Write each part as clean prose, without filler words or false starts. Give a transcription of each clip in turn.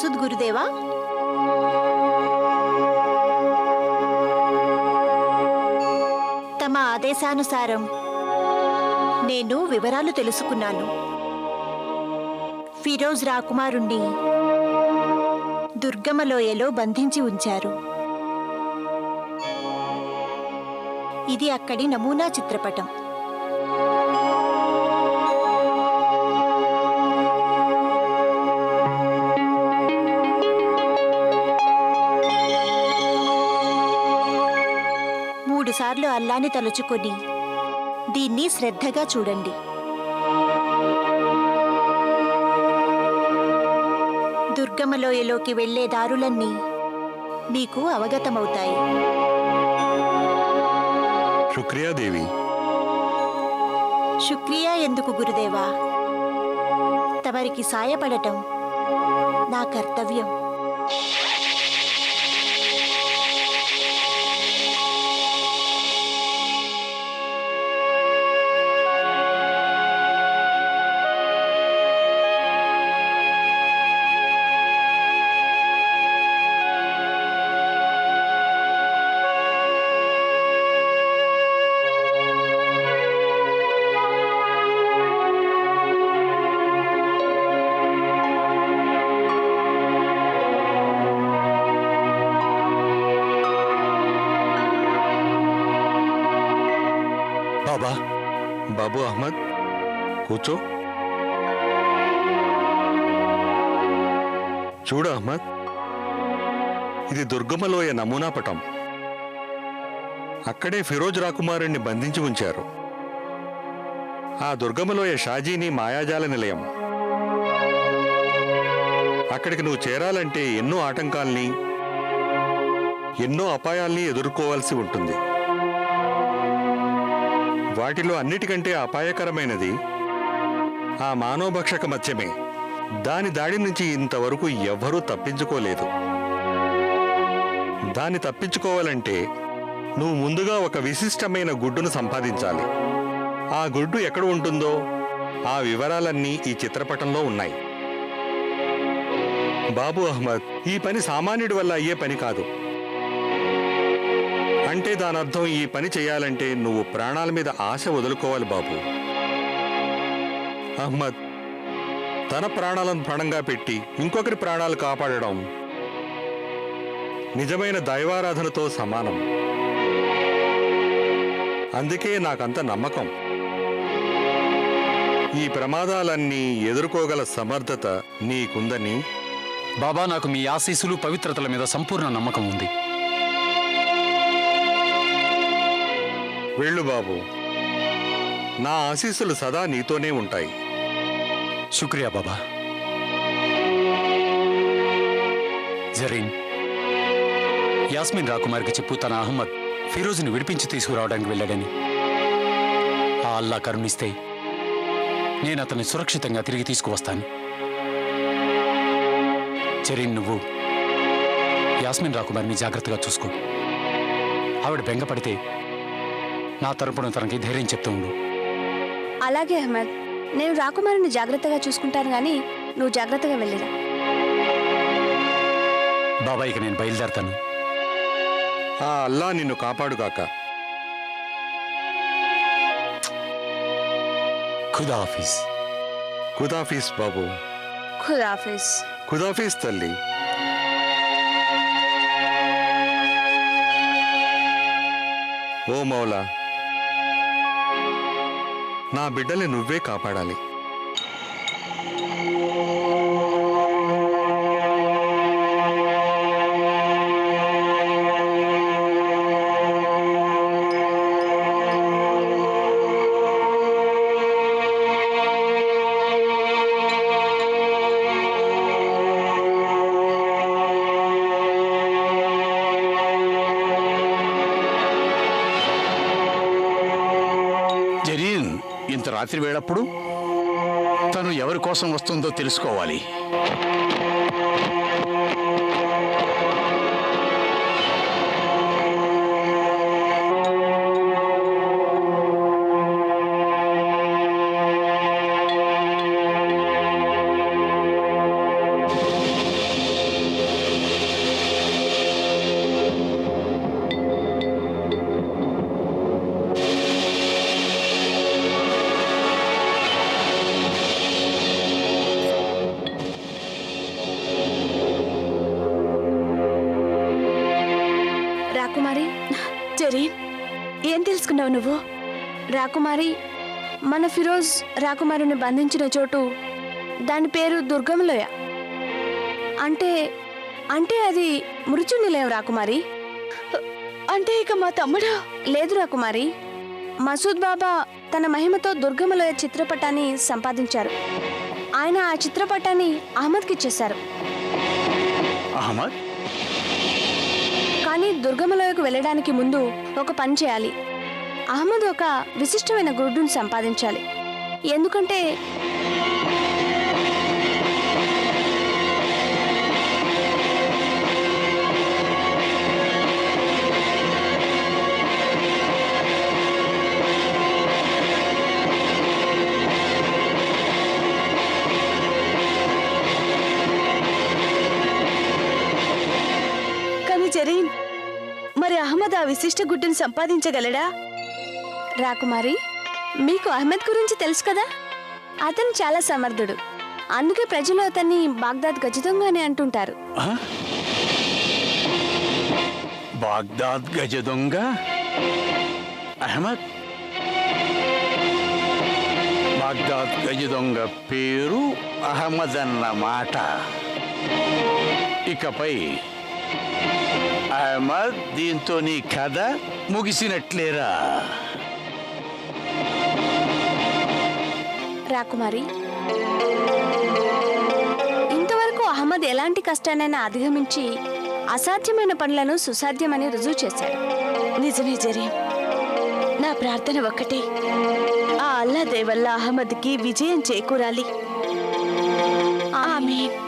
మసూద్ గురుదేవా, తమ ఆదేశానుసారం నేను వివరాలు తెలుసుకున్నాను. ఫిరోజ్ రాకుమారుణ్ణి దుర్గమలోయలో బంధించి ఉంచారు. ఇది అక్కడి నమూనా చిత్రపటం. మూడుసార్లు అల్లాని తలుచుకొని దీన్ని శ్రద్ధగా చూడండి. దుర్గమలోయలోకి వెళ్లే దారులన్నీ మీకు అవగతమవుతాయి. శుక్రియా దేవి. శుక్రియా ఎందుకు గురుదేవా? తమరికి సాయపడటం నా కర్తవ్యం. బాబా, బాబు అహ్మద్, కూర్చో. చూడు అహ్మద్, ఇది దుర్గమలోయ నమూనా పటం. అక్కడే ఫిరోజ్ రాకుమారుణ్ణి బంధించి ఉంచారు. ఆ దుర్గమలోయ షాజీని మాయాజాల నిలయం. అక్కడికి నువ్వు చేరాలంటే ఎన్నో ఆటంకాల్ని, ఎన్నో అపాయాల్ని ఎదుర్కోవాల్సి ఉంటుంది. వాటిలో అన్నిటికంటే అపాయకరమైనది ఆ మానవభక్షక మత్స్యమే. దాని దాడి నుంచి ఇంతవరకు ఎవ్వరూ తప్పించుకోలేదు. దాన్ని తప్పించుకోవాలంటే నువ్వు ముందుగా ఒక విశిష్టమైన గుడ్డును సంపాదించాలి. ఆ గుడ్డు ఎక్కడ ఉంటుందో ఆ వివరాలన్నీ ఈ చిత్రపటంలో ఉన్నాయి. బాబు అహ్మద్, ఈ పని సామాన్యుడి వల్ల అయ్యే పని కాదు. అంటే దానర్థం ఈ పని చేయాలంటే నువ్వు ప్రాణాల మీద ఆశ వదులుకోవాలి బాబు. అహ్మద్, తన ప్రాణాలను పణంగా పెట్టి ఇంకొకరి ప్రాణాలు కాపాడడం నిజమైన దైవారాధనతో సమానం. అందుకే నాకంత నమ్మకం. ఈ ప్రమాదాలన్నీ ఎదుర్కోగల సమర్థత నీకుందని. బాబా, నాకు మీ ఆశీస్సులు పవిత్రతల మీద సంపూర్ణ నమ్మకం ఉంది. వెళ్ళు బాబు, నా ఆశీస్సులు సదా నీతోనే ఉంటాయి. శుక్రియా బాబా. జరీన్, యాస్మిన్ రాకుమార్కి చెప్పు తన అహ్మద్ ఫిరోజ్ని విడిపించి తీసుకురావడానికి వెళ్ళాడని. ఆ అల్లా కరుణిస్తే నేను అతన్ని సురక్షితంగా తిరిగి తీసుకువస్తాను. జరీన్, నువ్వు యాస్మిన్ రాకుమార్ని జాగ్రత్తగా చూసుకో. ఆవిడ బెంగపడితే నా తరపున తనకి ధైర్యం చెప్తూ ఉండు. అలాగే అహ్మద్, నేను రాకుమారిని జాగ్రత్తగా చూసుకుంటాను గాని నువ్వు జాగ్రత్తగా వెళ్ళిరా. బాబా, ఇక నేను బయలుదేరతాను. ఆ అల్లా నిన్ను కాపాడుగాక. ఖుదాఫీజ్. ఖుదాఫీజ్ బాబు. ఖుదాఫీజ్. ఖుదాఫీజ్ తల్లి. ఓ మౌలా, నా బిడ్డల్ని నువ్వే కాపాడాలి. జరీన్, ఇంత రాత్రి వేళప్పుడు తను ఎవరి కోసం వస్తుందో తెలుసుకోవాలి. నువ్వు రాకుమారి మన ఫిరోజ్ రాకుమారిని బంధించిన చోటు దాని పేరు దుర్గమలోయ. అంటే అంటే అది మృత్యు నిలయం రాకుమారి. అంటే ఇక మా తమ్ముడు? లేదు రాకుమారి, మసూద్ బాబా తన మహిమతో దుర్గమలోయ చిత్రపటాన్ని సంపాదించారు. ఆయన ఆ చిత్రపటాన్ని అహ్మద్కి ఇచ్చేశారు. అహ్మద్? కానీ దుర్గమలోయకు వెళ్ళడానికి ముందు ఒక పని చేయాలి. అహ్మద్ ఒక విశిష్టమైన గుడ్డును సంపాదించాలి. ఎందుకంటే కానీ జరీన్, మరి అహ్మద్ ఆ విశిష్ట గుడ్డును సంపాదించగలడా? రాకుమారి, మీకు అహ్మద్ గురించి తెలుసు కదా, అతను చాలా సమర్థుడు. అందుకే ప్రజలు అతన్ని బాగ్దాద్ గజదొంగ అని అంటుంటారు. ఆ? బాగ్దాద్ గజ దొంగ అహ్మద్? బాగ్దాద్ గజ దొంగ పేరు అహ్మద్ అన్నమాట. ఇకపై అహ్మద్, దీంతో నీ కథ ముగిసినట్లేరా? రాకుమారి, ఇంతవరకు అహ్మద్ ఎలాంటి కష్టాన్నైనా అధిగమించి అసాధ్యమైన పనులను సుసాధ్యమని రుజువు చేశాడు. నిజమే జరీన్, నా ప్రార్థన ఒక్కటే, ఆ అల్లా దయ వల్ల అహ్మద్కి విజయం చేకూరాలి. ఆమీన్.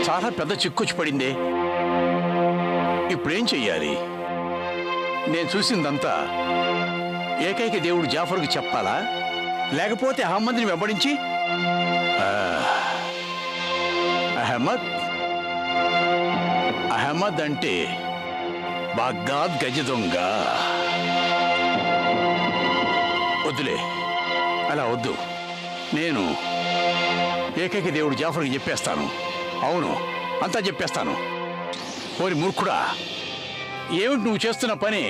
చాలా పెద్ద చిక్కొచ్చి పడిందే. ఇప్పుడేం చెయ్యాలి? నేను చూసిందంతా ఏకైక దేవుడు జాఫర్కు చెప్పాలా, లేకపోతే అహ్మద్ని వెంబడించి అహ్మద్ అంటే బాగ్దాద్ గజ దొంగ. వద్దులే, అలా వద్దు. నేను ఏకైక దేవుడు జాఫర్కి చెప్పేస్తాను. అవును, అంతా చెప్పేస్తాను. ఓరి మూర్ఖుడా, ఏమిటి నువ్వు చేస్తున్న పని?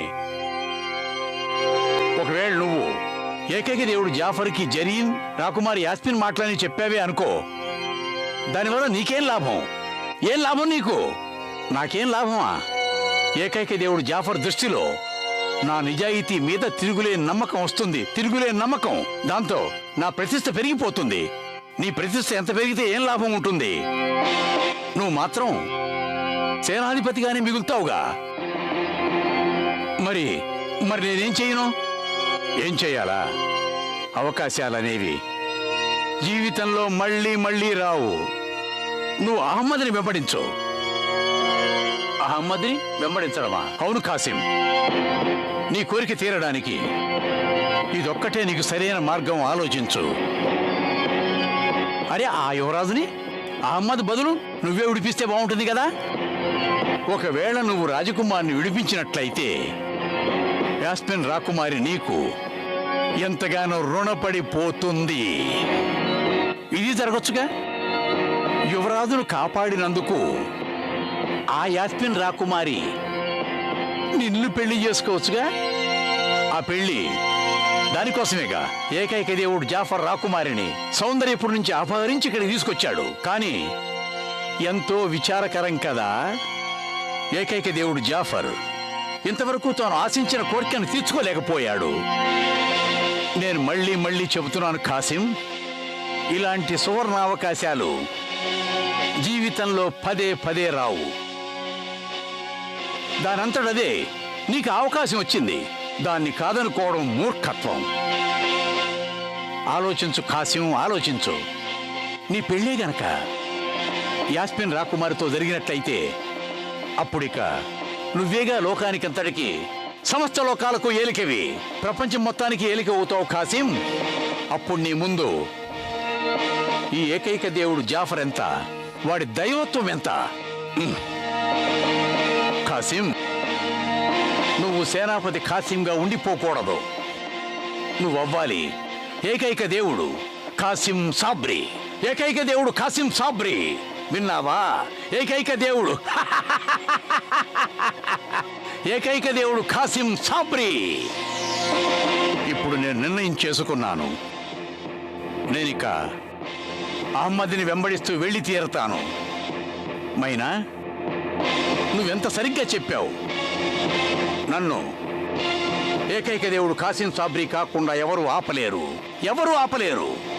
ఒకవేళ నువ్వు ఏకైక దేవుడు జాఫర్కి జరీన్, రాకుమారి యాస్మిన్ మాటలని చెప్పావే అనుకో, దానివల్ల నీకేం లాభం? ఏం లాభం నీకు? నాకేం లాభమా? ఏకైక దేవుడు జాఫర్ దృష్టిలో నా నిజాయితీ మీద తిరుగులేని నమ్మకం వస్తుంది. తిరుగులేని నమ్మకం. దాంతో నా ప్రతిష్ట పెరిగిపోతుంది. నీ ప్రతిష్ట ఎంత పెరిగితే ఏం లాభం ఉంటుంది? నువ్వు మాత్రం సేనాధిపతిగానే మిగులుతావుగా. మరి నేనేం చేయను? ఏం చేయాలా? అవకాశాలనేవి జీవితంలో మళ్ళీ మళ్ళీ రావు. నువ్వు అహ్మద్ని వెంబడించు. అహ్మద్ని వెంబడించడమా? అవును కాసిం, నీ కోరిక తీరడానికి ఇదొక్కటే నీకు సరైన మార్గం. ఆలోచించు. అరే, ఆ యువరాజుని అహ్మద్ బదులు నువ్వే విడిపిస్తే బాగుంటుంది కదా. ఒకవేళ నువ్వు రాజకుమారిని విడిపించినట్లయితే యాస్మిన్ రాకుమారి నీకు ఎంతగానో రుణపడిపోతుంది. ఇది జరగచ్చుగా. యువరాజును కాపాడినందుకు ఆ యాస్మిన్ రాకుమారి నిన్ను పెళ్లి చేసుకోవచ్చుగా. ఆ పెళ్లి దానికోసమేగా ఏకైక దేవుడు జాఫర్ రాకుమారిని సౌందర్యపురం నుంచి అపహరించి ఇక్కడికి తీసుకొచ్చాడు. కానీ ఎంతో విచారకరం కదా, ఏకైక దేవుడు జాఫర్ ఇంతవరకు తాను ఆశించిన కోరికను తీర్చుకోలేకపోయాడు. నేను మళ్ళీ మళ్ళీ చెబుతున్నాను కాసిం, ఇలాంటి సువర్ణావకాశాలు జీవితంలో పదే పదే రావు. దానంతటదే నీకు అవకాశం వచ్చింది. దాన్ని కాదనుకోవడం మూర్ఖత్వం. ఆలోచించు కాసిం, ఆలోచించు. నీ పెళ్ళే గనక యాస్మిన్ రాకుమారితో జరిగినట్లయితే అప్పుడిక నువ్వేగా లోకానికంతటికి, సమస్త లోకాలకు ఏలికవి, ప్రపంచం మొత్తానికి ఏలిక అవుతావు కాసిం. అప్పుడు నీ ముందు ఈ ఏకైక దేవుడు జాఫర్ ఎంత, వాడి దైవత్వం ఎంత. కాసిం, నువ్వు నువ్వు సేనాపతి ఖాసింగా ఉండిపోకూడదు. నువ్వు అవ్వాలి ఏకైక దేవుడు ఖాసిం సాబ్రీ. ఏకైక దేవుడు ఖాసిం సాబ్రీ. విన్నావా? ఏకైక దేవుడు ఏకైక దేవుడు ఖాసిం సాబ్రీ. ఇప్పుడు నేను నిర్ణయం చేసుకున్నాను. నేనిక అహ్మద్ని వెంబడిస్తూ వెళ్ళి తీరతాను. మైనా, నువ్వెంత సరిగ్గా చెప్పావు. నన్ను ఏకైక దేవుడు ఖాసిం సాబ్రీ కాకుండా ఎవరు ఆపలేరు, ఎవరు ఆపలేరు.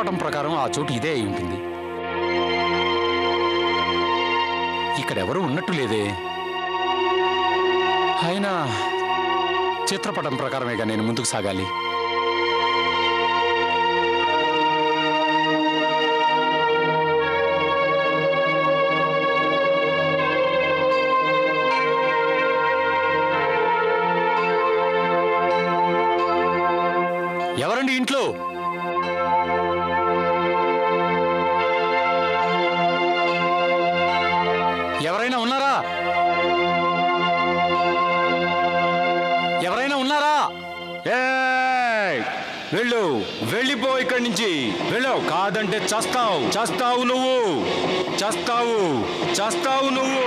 చిత్రపటం ప్రకారం ఆ చోటు ఇదే అయి ఉంటుంది. ఇక్కడెవరూ ఉన్నట్టు లేదే. అయినా చిత్రపటం ప్రకారమేగా నేను ముందుకు సాగాలి. ఎవరండి ఇంట్లో? ఎవరైనా ఉన్నారా? ఎవరైనా ఉన్నారా? ఏయ్! వెళ్ళు, వెళ్ళిపో ఇక్కడి నుంచి. వెళ్ళావు కాదంటే చస్తావు, చస్తావు నువ్వు, చస్తావు, చస్తావు నువ్వు.